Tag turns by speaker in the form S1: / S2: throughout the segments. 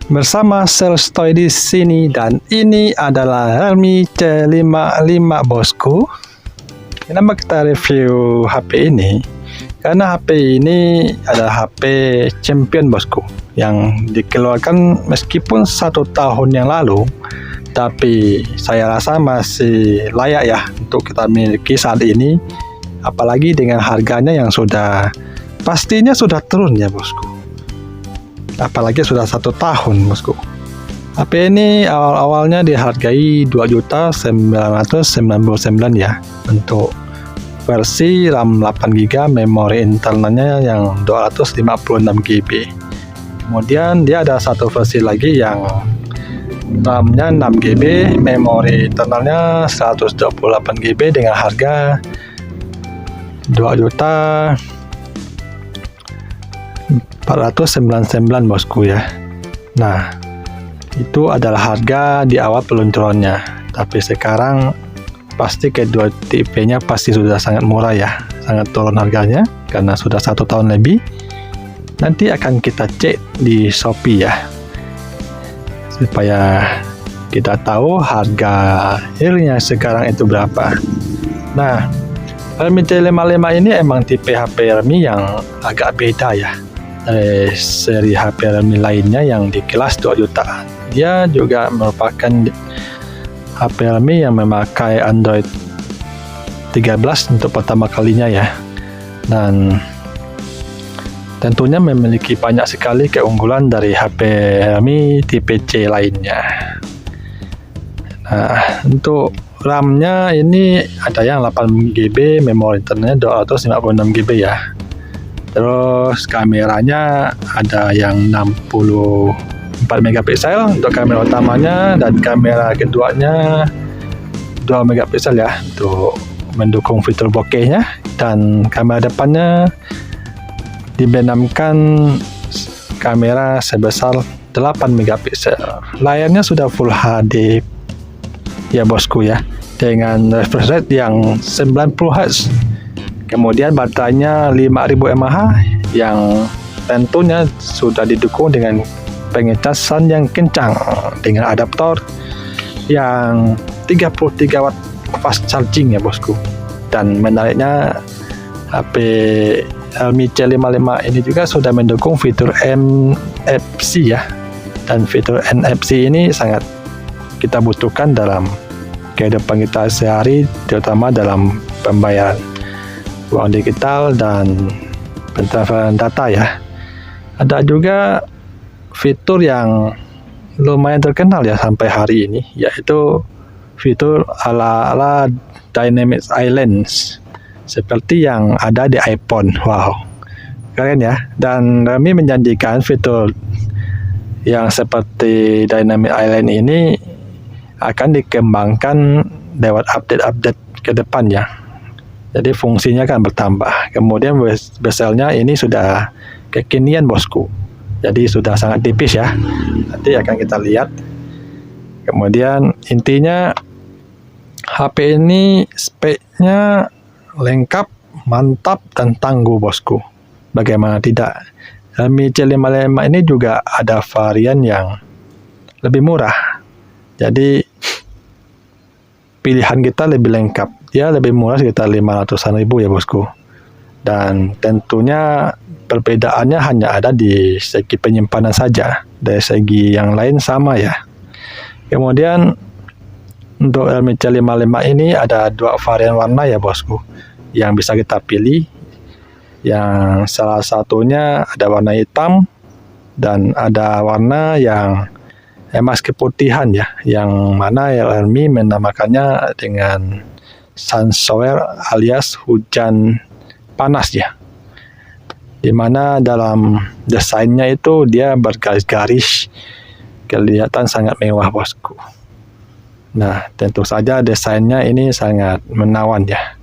S1: bersama Selstoy di sini, dan ini adalah Realme C55 bosku. Kenapa kita review HP ini? Karena HP ini adalah HP champion bosku, yang dikeluarkan meskipun 1 tahun yang lalu, tapi saya rasa masih layak ya untuk kita miliki saat ini, apalagi dengan harganya yang pastinya sudah turun ya bosku. Apalagi sudah 1 tahun bosku. HP ini awal-awalnya dihargai 2.999.000 ya, untuk versi RAM 8GB, memori internalnya yang 256GB. Kemudian dia ada satu versi lagi yang RAM-nya 6GB, memori internalnya 128GB dengan harga 2.499.000 bosku ya. Nah, itu adalah harga di awal peluncurannya, tapi sekarang pasti kedua tipenya pasti sudah sangat murah ya, sangat turun harganya karena sudah 1 tahun lebih. Nanti akan kita cek di Shopee ya, supaya kita tahu harga realnya sekarang itu berapa. Nah, Realme C55 ini emang tipe HP Realme yang agak beda ya dari seri HP Realme lainnya yang di kelas 2 jutaan. Dia juga merupakan HP Realme yang memakai Android 13 untuk pertama kalinya ya, dan tentunya memiliki banyak sekali keunggulan dari HP Realme tipe C lainnya. Nah, untuk RAM-nya ini ada yang 8GB, memori internalnya 256GB ya. Terus kameranya ada yang 64 megapiksel untuk kamera utamanya, dan kamera keduanya 2 megapiksel ya untuk mendukung fitur bokehnya, dan kamera depannya dibenamkan kamera sebesar 8 megapiksel. Layarnya sudah Full HD ya bosku ya, dengan refresh rate yang 90Hz. Kemudian baterainya 5000 mAh yang tentunya sudah didukung dengan pengecasan yang kencang dengan adaptor yang 33 watt fast charging ya bosku. Dan menariknya, HP Realme C55 ini juga sudah mendukung fitur NFC ya, dan fitur NFC ini sangat kita butuhkan dalam kehidupan kita sehari, terutama dalam pembayaran uang digital dan pentransferan data ya. Ada juga fitur yang lumayan terkenal ya sampai hari ini, yaitu fitur ala Dynamic Islands seperti yang ada di iPhone. Wow, keren ya. Dan Realme menjanjikan fitur yang seperti Dynamic Island ini akan dikembangkan lewat update-update ke depan ya. Jadi fungsinya kan bertambah. Kemudian bezelnya ini sudah kekinian bosku, jadi sudah sangat tipis ya. Nanti akan kita lihat. Kemudian intinya HP ini speknya lengkap, mantap, dan tangguh bosku. Bagaimana tidak? Realme C55 ini juga ada varian yang lebih murah. Jadi pilihan kita lebih lengkap. Dia lebih murah sekitar 500-an ribu ya bosku. Dan tentunya perbedaannya hanya ada di segi penyimpanan saja. Dari segi yang lain sama ya. Kemudian untuk Realme C55 ini ada 2 varian warna ya bosku, yang bisa kita pilih. Yang salah satunya ada warna hitam, dan ada warna yang emas keputihan ya, yang mana Realme menamakannya dengan sun shower alias hujan panas ya, dimana dalam desainnya itu dia bergaris-garis, kelihatan sangat mewah bosku. Nah, tentu saja desainnya ini sangat menawan ya.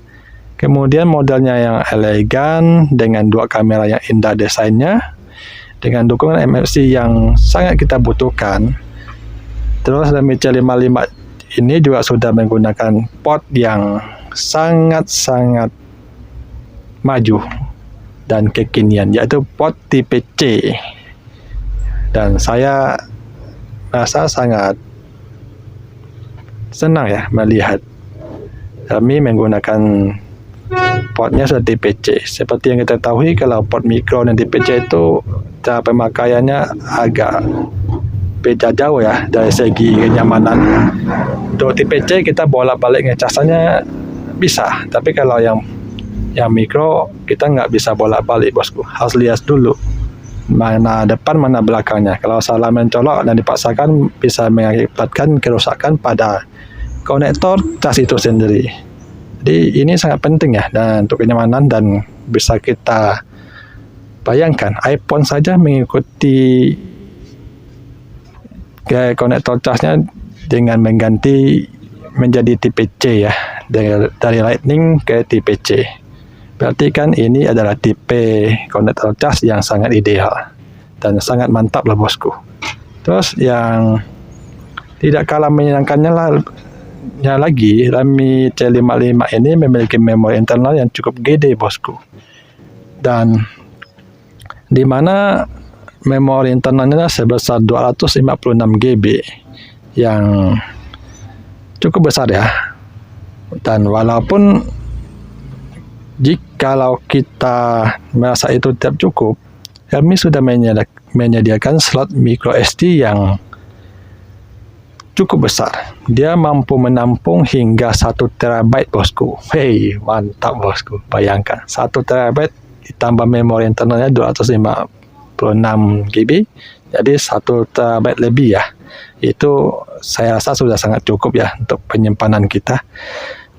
S1: Kemudian modelnya yang elegan dengan 2 kamera yang indah desainnya, dengan dukungan NFC yang sangat kita butuhkan. Terus Realme C55 ini juga sudah menggunakan port yang sangat-sangat maju dan kekinian, yaitu port tipe C. Dan saya rasa sangat senang ya melihat kami menggunakan portnya sudah TPC. Seperti yang kita ketahui, kalau port mikro dan TPC itu cara pemakaiannya agak beda jauh ya dari segi kenyamanan. Untuk TPC kita bolak-balik ngecasannya bisa, tapi kalau yang mikro kita nggak bisa bolak-balik bosku, harus lihat dulu mana depan mana belakangnya. Kalau salah mencolok dan dipaksakan bisa mengakibatkan kerusakan pada konektor cas itu sendiri. Jadi ini sangat penting ya, dan untuk kenyamanan, dan bisa kita bayangkan iPhone saja mengikuti konektor casnya dengan mengganti menjadi TPC ya, dari Lightning ke TPC. Berarti kan ini adalah tipe konektor cas yang sangat ideal dan sangat mantap lah bosku. Terus yang tidak kalah menyenangkannya lagi, Realme C55 ini memiliki memori internal yang cukup gede bosku, dan di mana memori internalnya sebesar 256 GB yang cukup besar ya. Dan walaupun jikalau kita merasa itu tidak cukup, Realme sudah menyediakan slot micro SD yang cukup besar. Dia mampu menampung hingga 1 TB bosku. Hey, mantap bosku. Bayangkan 1 TB ditambah memori internalnya 256 GB, jadi 1 TB lebih ya. Itu saya rasa sudah sangat cukup ya untuk penyimpanan kita.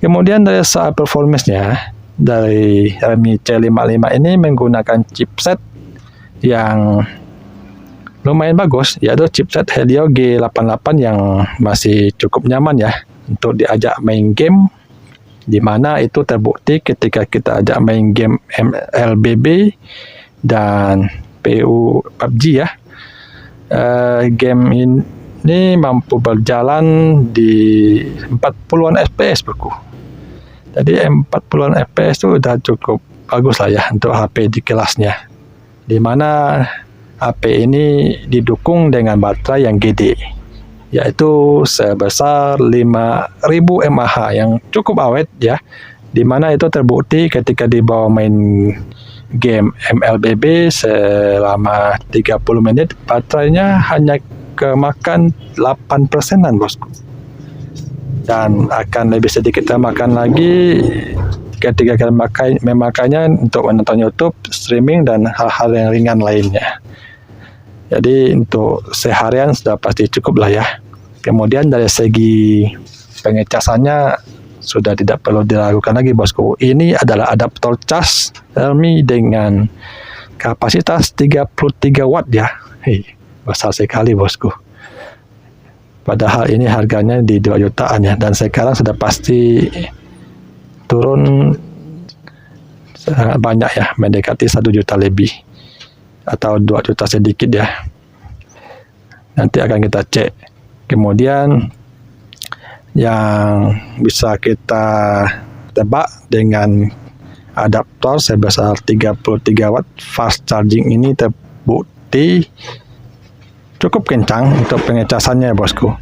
S1: Kemudian dari soal performance-nya, dari Realme C55 ini menggunakan chipset yang lumayan bagus, yaitu chipset Helio G88 yang masih cukup nyaman ya untuk diajak main game, di mana itu terbukti ketika kita ajak main game MLBB dan PUBG ya. Game ini mampu berjalan di 40-an FPS bosku. Jadi 40-an FPS itu udah cukup bagus lah ya untuk HP di kelasnya, di mana HP ini didukung dengan baterai yang gede, yaitu sebesar 5000 mAh yang cukup awet ya, di mana itu terbukti ketika dibawa main game MLBB selama 30 menit baterainya hanya kemakan 8%-an bosku, dan akan lebih sedikit termakan lagi ketika kita memakainya untuk menonton YouTube, streaming, dan hal-hal yang ringan lainnya. Jadi untuk seharian sudah pasti cukup lah ya. Kemudian dari segi pengecasannya sudah tidak perlu diragukan lagi bosku. Ini adalah adaptor cas Realme dengan kapasitas 33 watt ya. Hei, besar sekali bosku. Padahal ini harganya di 2 jutaan ya, dan sekarang sudah pasti turun sangat banyak ya, mendekati 1 juta lebih atau 2 juta sedikit ya. Nanti akan kita cek. Kemudian yang bisa kita tebak dengan adaptor sebesar 33 watt fast charging ini terbukti cukup kencang untuk pengecasannya bosku.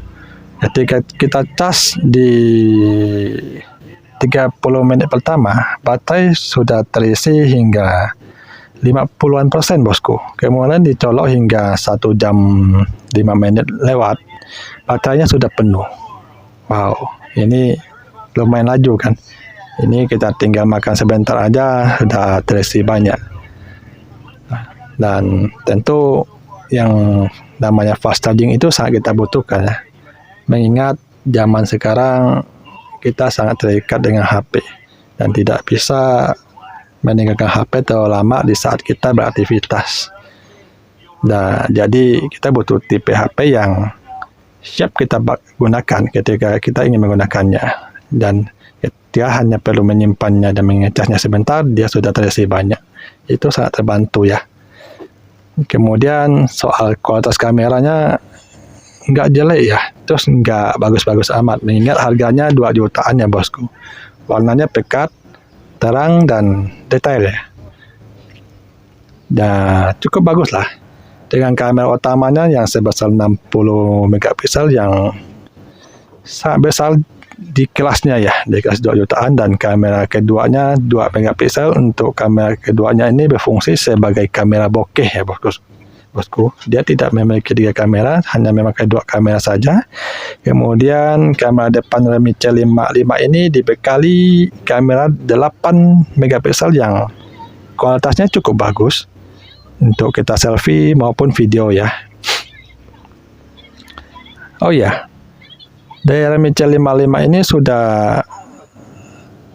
S1: Ketika kita cas di 30 menit pertama, baterai sudah terisi hingga 50-an% bosku. Kemudian dicolok hingga 1 jam 5 menit lewat, baterainya sudah penuh. Wow, ini lumayan laju kan. Ini kita tinggal makan sebentar aja sudah terisi banyak. Dan tentu yang namanya fast charging itu sangat kita butuhkan ya. Mengingat zaman sekarang kita sangat terikat dengan HP dan tidak bisa meninggalkan HP terlalu lama di saat kita beraktivitas. Nah, jadi kita butuh tipe HP yang siap kita gunakan ketika kita ingin menggunakannya, dan dia hanya perlu menyimpannya dan mengecasnya sebentar, dia sudah terisi banyak. Itu sangat terbantu ya. Kemudian soal kualitas kameranya nggak jelek ya, terus nggak bagus-bagus amat, mengingat harganya 2 jutaan ya bosku. Warnanya pekat, terang, dan detail ya. Nah, cukup bagus lah. dengan kamera utamanya yang sebesar 60 megapiksel yang sangat besar di kelasnya ya, di kelas 2 jutaan, dan kamera keduanya 2 megapiksel. Untuk kamera keduanya ini berfungsi sebagai kamera bokeh ya bosku. Dia tidak memiliki 3 kamera, hanya memakai 2 kamera saja. Kemudian kamera depan Realme C55 ini dibekali kamera 8 megapiksel yang kualitasnya cukup bagus untuk kita selfie maupun video ya. Oh ya, dari Realme C55 ini sudah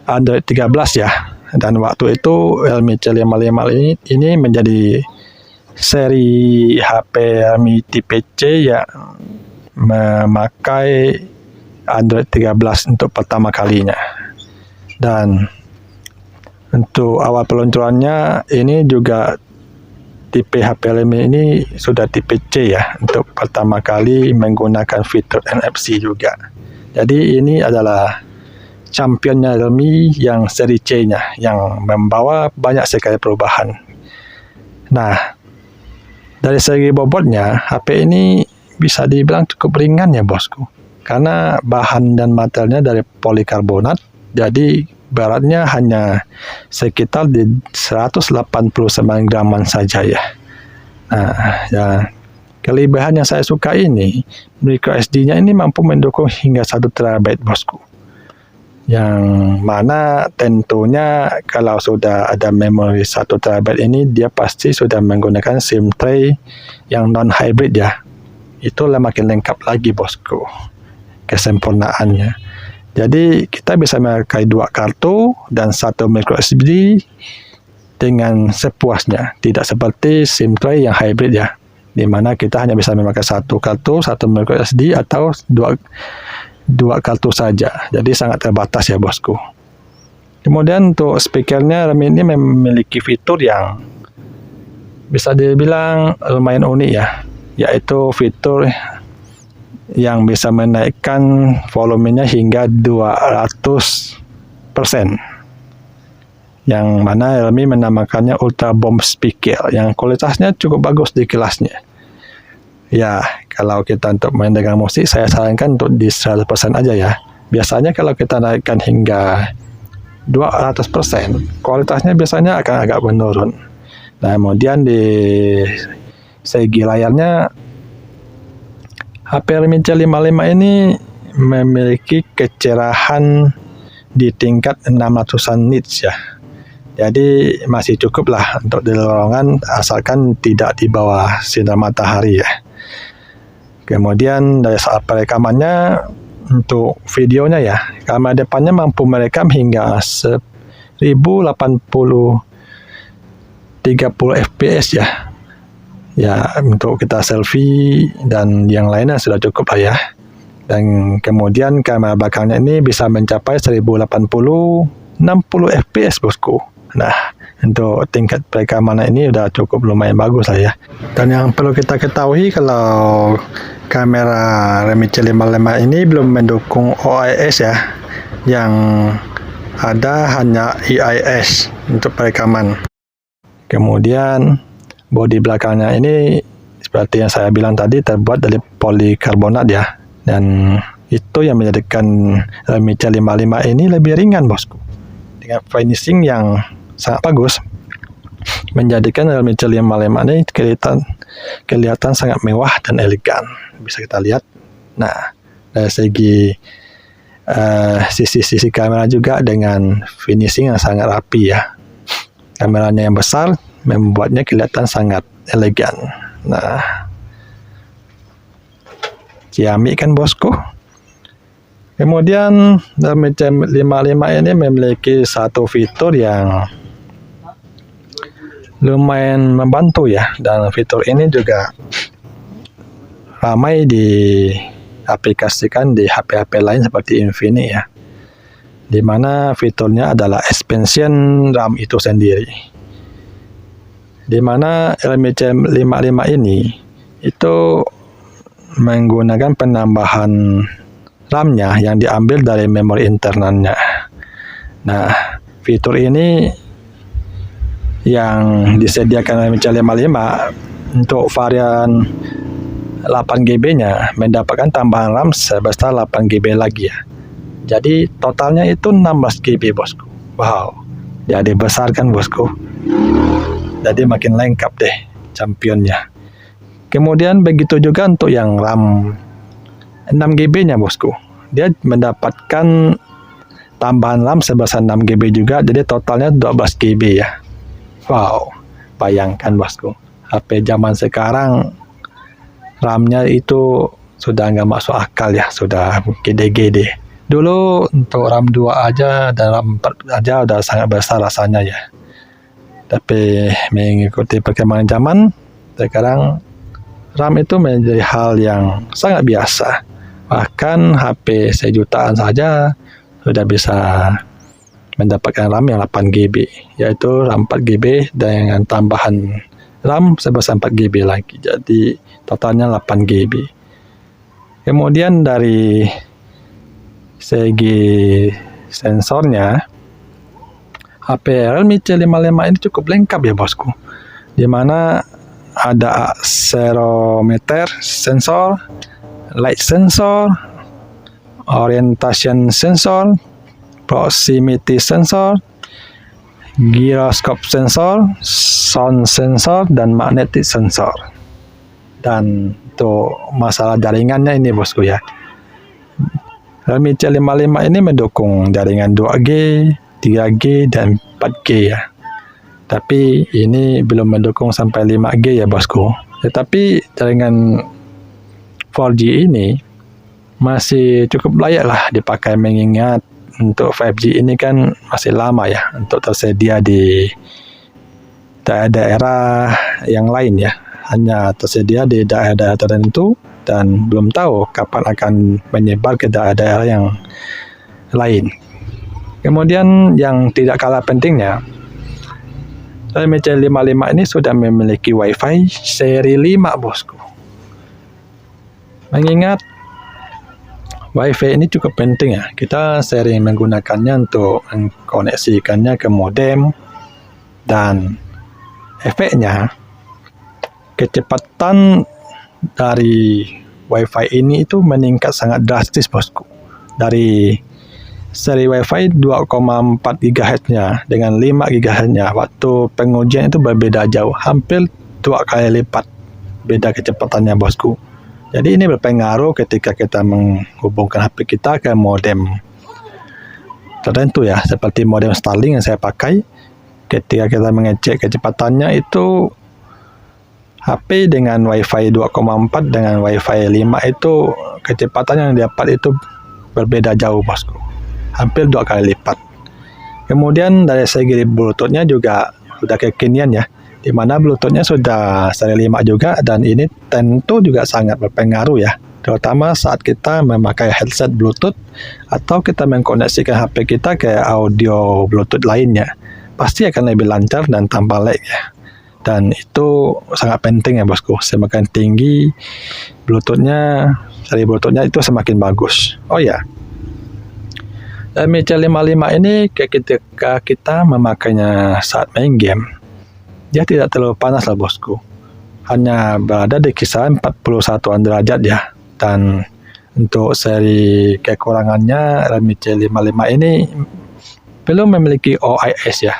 S1: Android 13 ya, dan waktu itu Realme C55 ini menjadi seri HP Realme tipe C yang memakai Android 13 untuk pertama kalinya. Dan untuk awal peluncurannya ini juga tipe HP Realme ini sudah tipe C ya, untuk pertama kali menggunakan fitur NFC juga. Jadi ini adalah championnya Realme yang seri C-nya yang membawa banyak sekali perubahan. Nah, dari segi bobotnya, HP ini bisa dibilang cukup ringan ya bosku. Karena bahan dan materialnya dari polikarbonat, jadi beratnya hanya sekitar di 189 graman saja ya. Nah, ya, kelebihan yang saya suka ini, micro SD-nya ini mampu mendukung hingga 1 TB bosku. Yang mana tentunya kalau sudah ada memori 1 TB ini, dia pasti sudah menggunakan SIM tray yang non hybrid ya. Itulah makin lengkap lagi bosku kesempurnaannya. Jadi kita bisa memakai 2 kartu dan 1 micro SD dengan sepuasnya, tidak seperti SIM tray yang hybrid ya, di mana kita hanya bisa memakai 1 kartu, 1 micro SD atau dua kartu saja. Jadi sangat terbatas ya bosku. Kemudian untuk speakernya, Realme ini memiliki fitur yang bisa dibilang lumayan unik ya, yaitu fitur yang bisa menaikkan volumenya hingga 200%, yang mana Realme menamakannya Ultra Bomb Speaker, yang kualitasnya cukup bagus di kelasnya. Ya, kalau kita untuk mendengar musik, saya sarankan untuk di 100% aja ya. Biasanya kalau kita naikkan hingga 200%, kualitasnya biasanya akan agak menurun. Nah, kemudian di segi layarnya, HP Realme C55 ini memiliki kecerahan di tingkat 600-an nits ya. Jadi masih cukup lah untuk di lorongan, asalkan tidak di bawah sinar matahari ya. Kemudian dari soal perekamannya, untuk videonya ya, kamera depannya mampu merekam hingga 1080 30 fps ya. Ya, untuk kita selfie dan yang lainnya sudah cukup lah ya. Dan kemudian kamera belakangnya ini bisa mencapai 1080 60 fps bosku. Nah, untuk tingkat perekaman ini udah cukup lumayan bagus lah ya. Dan yang perlu kita ketahui, kalau kamera Realme C55 ini belum mendukung OIS ya, yang ada hanya IIS untuk perekaman. Kemudian bodi belakangnya ini seperti yang saya bilang tadi, terbuat dari polikarbonat ya, dan itu yang menjadikan Realme C55 ini lebih ringan bosku, dengan finishing yang sangat bagus, menjadikan Realme C55 ini kelihatan sangat mewah dan elegan. Bisa kita lihat. Nah, dari segi sisi-sisi kamera juga dengan finishing yang sangat rapi ya. Kameranya yang besar membuatnya kelihatan sangat elegan. Nah, ciamik kan bosku. Kemudian Realme C55 ini memiliki satu fitur yang lumayan membantu ya, dan fitur ini juga ramai diaplikasikan di HP-HP lain seperti Infinix ya, di mana fiturnya adalah expansion RAM itu sendiri, di mana Realme C55 ini itu menggunakan penambahan RAM-nya yang diambil dari memori internalnya. Nah, fitur ini yang disediakan Realme C55 untuk varian 8GB-nya mendapatkan tambahan RAM sebesar 8GB lagi ya. Jadi totalnya itu 16GB bosku. Wow, jadi besar kan bosku. Jadi makin lengkap deh championnya. Kemudian begitu juga untuk yang RAM 6GB-nya bosku. Dia mendapatkan tambahan RAM sebesar 6GB juga, jadi totalnya 12GB ya. Wow, bayangkan bosku, HP zaman sekarang RAM-nya itu sudah nggak masuk akal ya, sudah gede-gede. Dulu untuk RAM 2 aja dan RAM 4 aja udah sangat besar rasanya ya. Tapi mengikuti perkembangan zaman, sekarang RAM itu menjadi hal yang sangat biasa. Bahkan HP sejutaan saja sudah bisa mendapatkan RAM yang 8GB, yaitu RAM 4GB dengan tambahan RAM sebesar 4GB lagi. Jadi totalnya 8GB. Kemudian dari segi sensornya, HP Realme C55 ini cukup lengkap ya bosku, di mana ada accelerometer sensor, light sensor, orientation sensor, proximity sensor, gyroscope sensor, sound sensor, dan magnetic sensor. Dan untuk masalah jaringannya ini bosku ya, Realme C55 ini mendukung jaringan 2G, 3G, dan 4G ya. Tapi ini belum mendukung sampai 5G ya bosku. Tetapi jaringan 4G ini masih cukup layak lah dipakai, mengingat untuk 5G ini kan masih lama ya untuk tersedia di daerah-daerah yang lain ya. Hanya tersedia di daerah-daerah tertentu dan belum tahu kapan akan menyebar ke daerah-daerah yang lain. Kemudian yang tidak kalah pentingnya, Realme C55 ini sudah memiliki Wi-Fi seri 5 bosku. Mengingat Wi-Fi ini cukup penting ya, kita sering menggunakannya untuk mengkoneksikannya ke modem, dan efeknya kecepatan dari Wi-Fi ini itu meningkat sangat drastis bosku. Dari seri Wi-Fi 2,4 GHz-nya dengan 5 GHz-nya, waktu pengujian itu berbeda jauh, hampir 2 kali lipat beda kecepatannya bosku. Jadi ini berpengaruh ketika kita menghubungkan HP kita ke modem tertentu ya, seperti modem Starlink yang saya pakai. Ketika kita mengecek kecepatannya itu, HP dengan Wi-Fi 2,4 dengan Wi-Fi 5 itu kecepatan yang didapat itu berbeda jauh bosku, hampir 2 kali lipat. Kemudian dari segi Bluetooth-nya juga sudah kekinian ya, di mana Bluetooth-nya sudah seri 5 juga, dan ini tentu juga sangat berpengaruh ya, terutama saat kita memakai headset Bluetooth atau kita mengkoneksikan HP kita ke audio Bluetooth lainnya, pasti akan lebih lancar dan tanpa lag ya. Dan itu sangat penting ya bosku, semakin tinggi Bluetooth-nya, seri Bluetooth-nya itu semakin bagus. Oh ya, Realme C55 ini ketika kita memakainya saat main game, dia tidak terlalu panas lah bosku, hanya berada di kisaran 41 derajat ya. Dan untuk seri kekurangannya, Realme C55 ini belum memiliki OIS ya,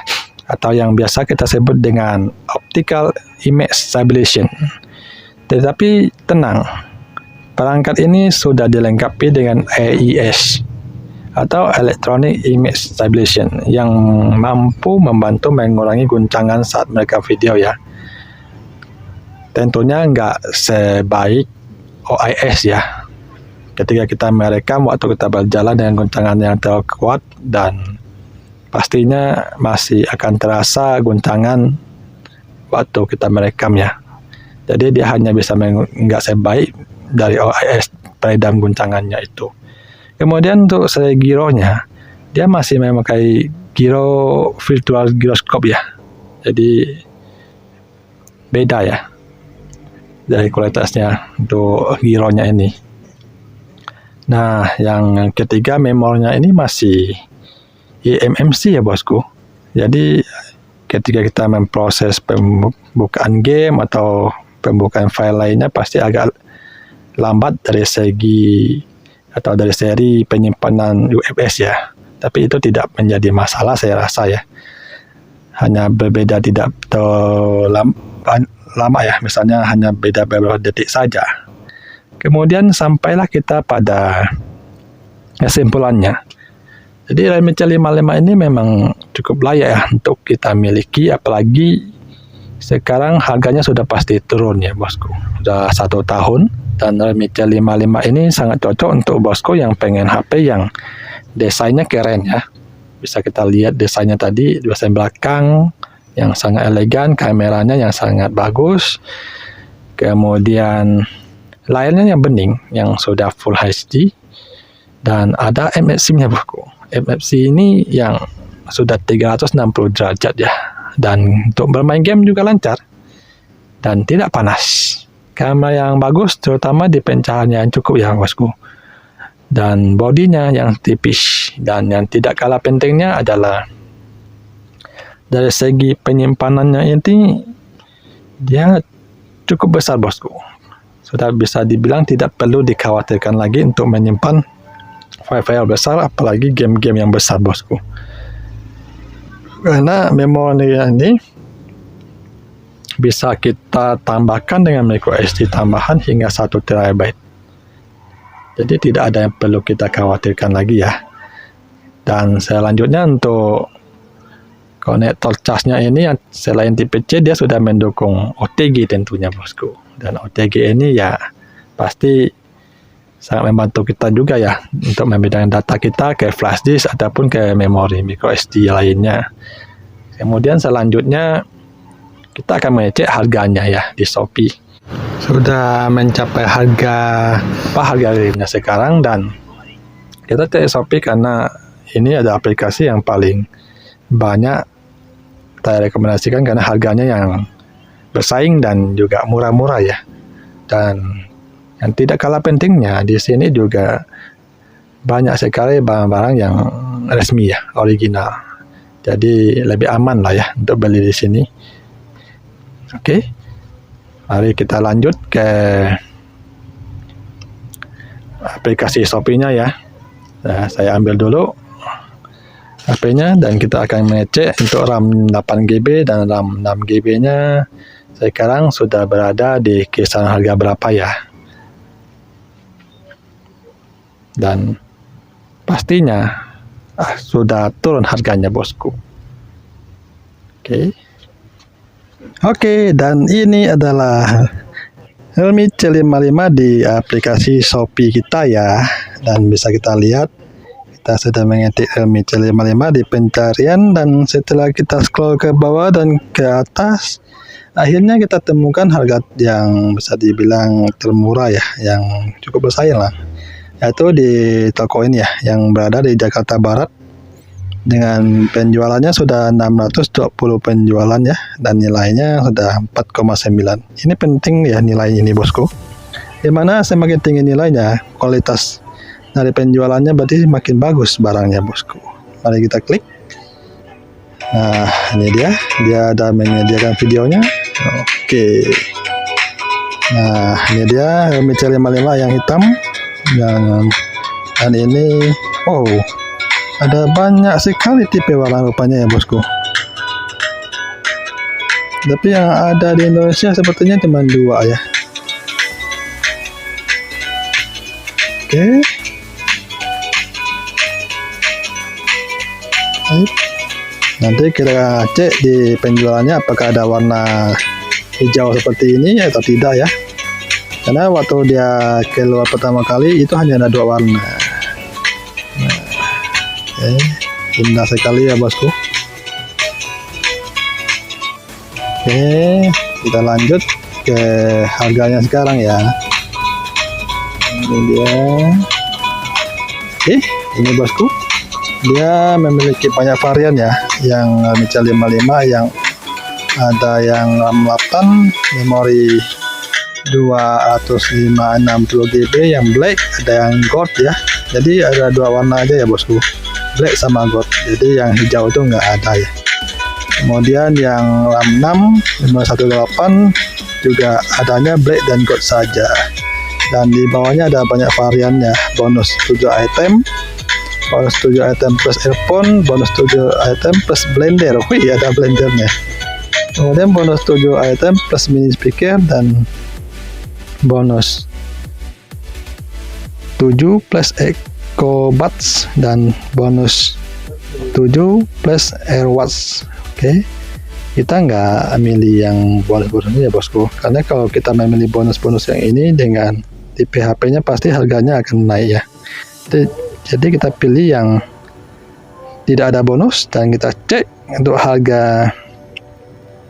S1: atau yang biasa kita sebut dengan Optical Image Stabilization. Tetapi tenang, perangkat ini sudah dilengkapi dengan AIS atau Electronic Image Stabilization, yang mampu membantu mengurangi guncangan saat merekam video ya. Tentunya nggak sebaik OIS ya. Ketika kita merekam waktu kita berjalan dengan guncangan yang terlalu kuat, dan pastinya masih akan terasa guncangan waktu kita merekam ya. Jadi dia hanya bisa nggak sebaik dari OIS peredam guncangannya itu. Kemudian untuk seri gironya, dia masih memakai giro virtual gyroscope ya. Jadi beda ya dari kualitasnya untuk gironya ini. Nah, yang ketiga, memorinya ini masih eMMC ya bosku. Jadi ketika kita memproses pembukaan game atau pembukaan file lainnya pasti agak lambat dari segi atau dari seri penyimpanan UFS ya. Tapi itu tidak menjadi masalah saya rasa ya. Hanya berbeda tidak lama ya, misalnya hanya beda beberapa detik saja. Kemudian sampailah kita pada kesimpulannya. Jadi Realme C55 ini memang cukup layak ya untuk kita miliki, apalagi sekarang harganya sudah pasti turun ya bosku. Sudah 1 tahun dan Realme C55 ini sangat cocok untuk bosku yang pengen HP yang desainnya keren ya. Bisa kita lihat desainnya tadi, desain belakang yang sangat elegan, kameranya yang sangat bagus, kemudian layarnya yang bening, yang sudah Full HD, dan ada MFC-nya bosku. MFC ini yang sudah 360 derajat ya, dan untuk bermain game juga lancar dan tidak panas. Kamera yang bagus terutama di pencahayaan yang cukup ya bosku, dan bodinya yang tipis, dan yang tidak kalah pentingnya adalah dari segi penyimpanannya ini dia cukup besar bosku. Sudah bisa dibilang tidak perlu dikhawatirkan lagi untuk menyimpan file-file besar, apalagi game-game yang besar bosku. Karena memori ini bisa kita tambahkan dengan micro SD tambahan hingga 1 TB. Jadi tidak ada yang perlu kita khawatirkan lagi ya. Dan selanjutnya untuk konektor casnya ini yang selain tipe C, dia sudah mendukung OTG tentunya bosku. Dan OTG ini ya pasti sangat membantu kita juga ya untuk memindahkan data kita ke flash disk ataupun ke memori micro SD lainnya. Kemudian selanjutnya kita akan mengecek harganya ya di Shopee. Sudah mencapai harga realnya sekarang, dan kita cek Shopee karena ini ada aplikasi yang paling banyak saya rekomendasikan karena harganya yang bersaing dan juga murah-murah ya. Dan yang tidak kalah pentingnya di sini juga banyak sekali barang-barang yang resmi ya, original. Jadi lebih aman lah ya untuk beli di sini. Oke, mari kita lanjut ke aplikasi Shopee-nya ya. Nah, saya ambil dulu HP-nya dan kita akan mengecek untuk RAM 8GB dan RAM 6GB-nya sekarang sudah berada di kisaran harga berapa ya. Dan pastinya sudah turun harganya bosku. Oke, dan ini adalah Realme C55 di aplikasi Shopee kita ya. Dan bisa kita lihat kita sudah mengetik Realme C55 di pencarian, dan setelah kita scroll ke bawah dan ke atas, akhirnya kita temukan harga yang bisa dibilang termurah ya, yang cukup bersaing lah, yaitu di toko ini ya, yang berada di Jakarta Barat, dengan penjualannya sudah 620 penjualan ya, dan nilainya sudah 4,9. Ini penting ya nilai ini bosku, dimana semakin tinggi nilainya, kualitas dari penjualannya berarti makin bagus barangnya bosku. Mari kita klik. Nah, ini dia ada menyediakan videonya. Oke. Nah, ini dia Realme C55 yang hitam. Dan ini ada banyak sekali tipe warna rupanya ya bosku. Tapi yang ada di Indonesia sepertinya cuma 2 ya. Oke. Nanti kita cek di penjualannya apakah ada warna hijau seperti ini atau tidak ya. Karena waktu dia keluar pertama kali itu hanya ada 2 warna. Indah sekali ya bosku. Kita lanjut ke harganya sekarang ya. Ini dia. Ini bosku, dia memiliki banyak varian ya, yang Realme C55 yang ada yang RAM 8, memori 256GB yang black, ada yang gold ya. Jadi ada 2 warna aja ya bosku, black sama gold. Jadi yang hijau itu enggak ada ya. Kemudian yang RAM 6 518 juga adanya black dan gold saja. Dan di bawahnya ada banyak variannya, bonus 7 item, bonus 7 item plus earphone, bonus 7 item plus blender. Wih, ada blendernya. Kemudian bonus 7 item plus mini speaker, dan bonus 7 plus echo buds, dan bonus 7 plus airwads. Oke, kita nggak milih yang bonus-bonus ini ya bosku, karena kalau kita memilih bonus-bonus yang ini dengan tipe HP-nya pasti harganya akan naik ya. Jadi kita pilih yang tidak ada bonus dan kita cek untuk harga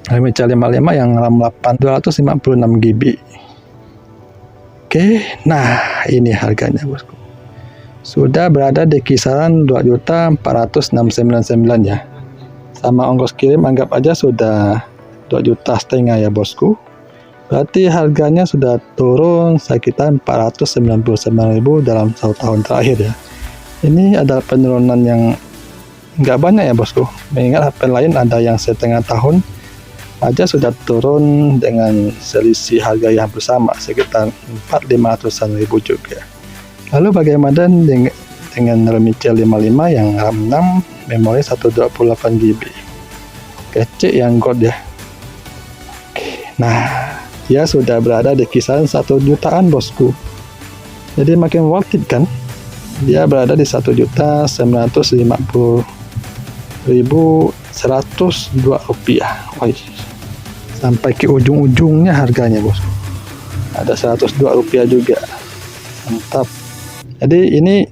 S1: Redmi C55 yang RAM 8 256 GB. Oke, nah ini harganya bosku. Sudah berada di kisaran 2.400.699 ya. Sama ongkos kirim anggap aja sudah 2,5 juta ya bosku. Berarti harganya sudah turun sekitar 499.000 dalam 1 tahun terakhir ya. Ini adalah penurunan yang nggak banyak ya bosku. Mengingat HP lain ada yang setengah tahun aja sudah turun dengan selisih harga yang bersama sekitar 400-500-an ribu juga. Lalu bagaimana dengan Redmi C55 yang RAM 6, memori 128 GB. Kecil yang gold ya. Nah, dia sudah berada di kisaran 1 jutaan bosku. Jadi makin worth it kan? Dia berada di 1.950.102 rupiah. Wih, sampai ke ujung-ujungnya harganya bosku. Ada 102 rupiah juga. Mantap. Jadi ini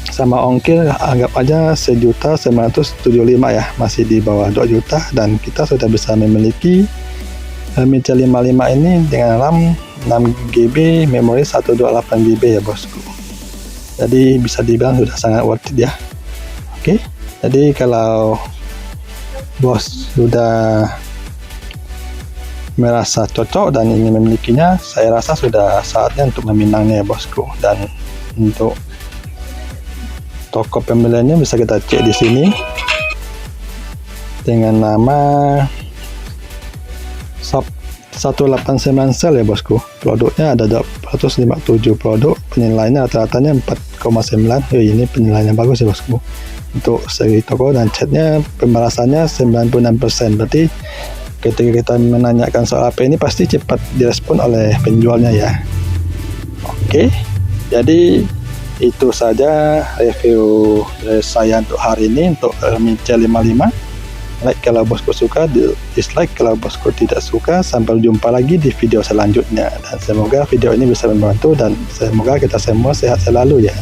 S1: sama ongkir anggap aja 1.975 ya, masih di bawah 2 juta, dan kita sudah bisa memiliki Redmi C55 ini dengan RAM 6 GB, memori 128 GB ya bosku. Jadi bisa dibilang sudah sangat worth it ya. Oke, jadi kalau bos sudah merasa cocok dan ingin memilikinya, saya rasa sudah saatnya untuk meminangnya ya bosku. Dan untuk toko pembeliannya bisa kita cek di sini dengan nama Shop 189 Sale ya bosku. Produknya ada 257 produk, penilaiannya rata-ratanya 4,9. Ini penilaiannya bagus ya bosku. Untuk segi toko dan chatnya pembalasannya 96%. Berarti ketika kita menanyakan soal HP ini pasti cepat direspon oleh penjualnya ya. Oke, jadi itu saja review dari saya untuk hari ini untuk Redmi C55. Like kalau bosku suka, dislike kalau bosku tidak suka. Sampai jumpa lagi di video selanjutnya, dan semoga video ini bisa membantu dan semoga kita semua sehat selalu ya.